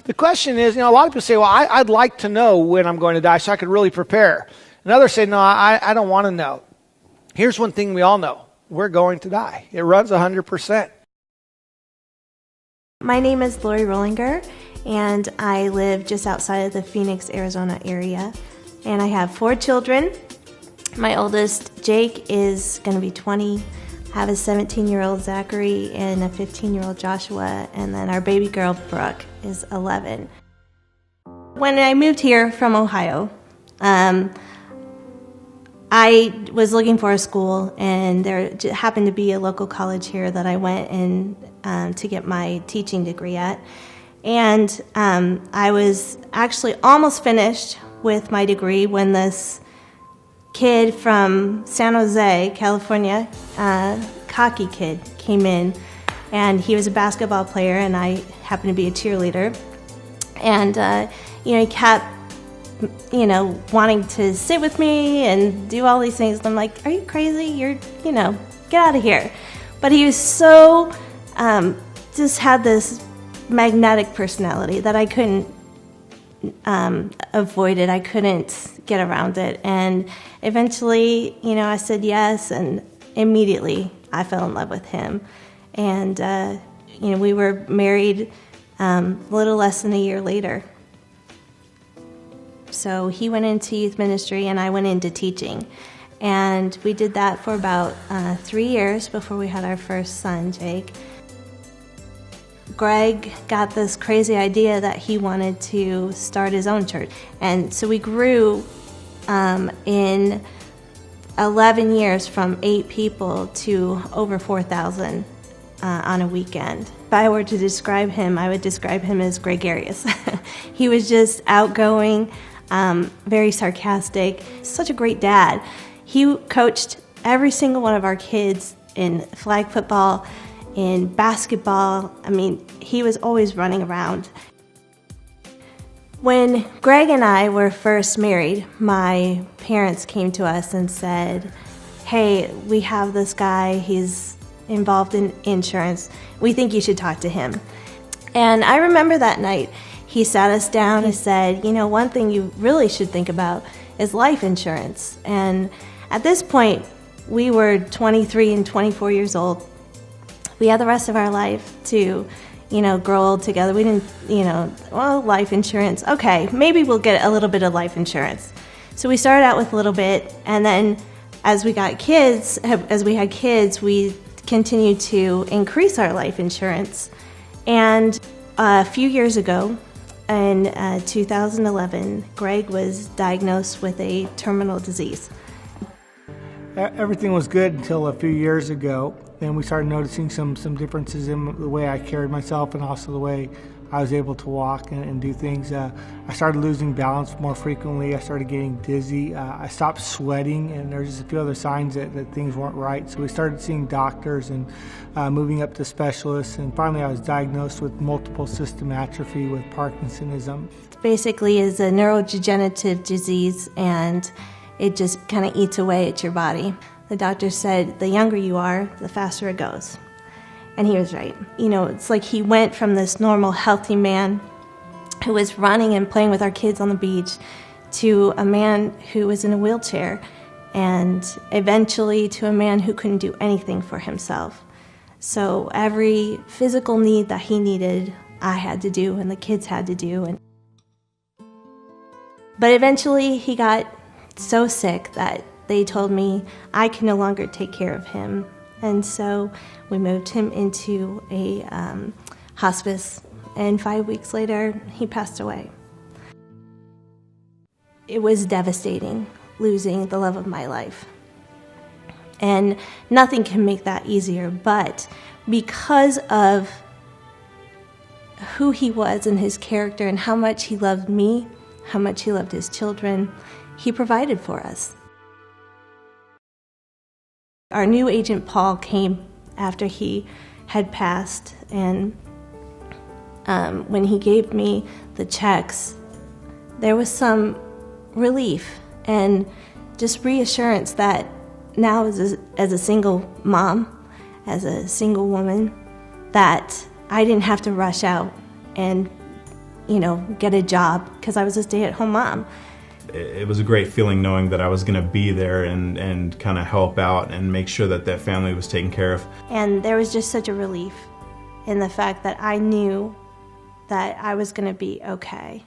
The question is, a lot of people say, well, I'd like to know when I'm going to die so I could really prepare. And others say, no, I don't want to know. Here's one thing we all know. We're going to die. It runs 100%. My name is Rohlinger, and I live just outside of the Phoenix, Arizona area. And I have 4 children. My oldest, Jake, is going to be 20. I have a 17-year-old Zachary and a 15-year-old Joshua, and then our baby girl, Brooke, is 11. When I moved here from Ohio, I was looking for a school, and there happened to be a local college here that I went in to get my teaching degree at. And I was actually almost finished with my degree when this kid from San Jose, California, cocky kid, came in, and he was a basketball player, and I happened to be a cheerleader. And he kept, wanting to sit with me and do all these things. And I'm like, are you crazy? You're, get out of here. But he was so, just had this magnetic personality that I couldn't avoid it. I couldn't get around it. And eventually, I said yes, and immediately I fell in love with him. And, we were married a little less than a year later. So he went into youth ministry and I went into teaching. And we did that for about 3 years before we had our first son, Jake. Greg got this crazy idea that he wanted to start his own church. And so we grew in 11 years from 8 people to over 4,000 on a weekend. If I were to describe him, I would describe him as gregarious. He was just outgoing, very sarcastic, such a great dad. He coached every single one of our kids in flag football, in basketball. I mean, he was always running around. When Greg and I were first married, my parents came to us and said, hey, we have this guy, he's involved in insurance. We think you should talk to him. And I remember that night, he sat us down and said, one thing you really should think about is life insurance. And at this point, we were 23 and 24 years old. We had the rest of our life to, grow old together. We didn't, life insurance. Okay, maybe we'll get a little bit of life insurance. So we started out with a little bit, and then as we had kids, we continued to increase our life insurance. And a few years ago, in 2011, Greg was diagnosed with a terminal disease. Everything was good until a few years ago. Then we started noticing some differences in the way I carried myself and also the way I was able to walk and do things. I started losing balance more frequently. I started getting dizzy. I stopped sweating, and there's just a few other signs that things weren't right. So we started seeing doctors and moving up to specialists. And finally, I was diagnosed with multiple system atrophy with Parkinsonism. Basically, is a neurodegenerative disease, and it just kind of eats away at your body. The doctor said, the younger you are, the faster it goes. And he was right. It's like he went from this normal, healthy man who was running and playing with our kids on the beach to a man who was in a wheelchair, and eventually to a man who couldn't do anything for himself. So every physical need that he needed, I had to do, and the kids had to do. But eventually he got so sick that they told me I can no longer take care of him. And so we moved him into a hospice, and 5 weeks later, he passed away. It was devastating, losing the love of my life. And nothing can make that easier, but because of who he was and his character and how much he loved me, how much he loved his children, he provided for us. Our new agent, Paul, came after he had passed, and when he gave me the checks, there was some relief and just reassurance that now as a single mom, as a single woman, that I didn't have to rush out and get a job because I was a stay-at-home mom. It was a great feeling knowing that I was going to be there and kind of help out and make sure that that family was taken care of. And there was just such a relief in the fact that I knew that I was going to be okay.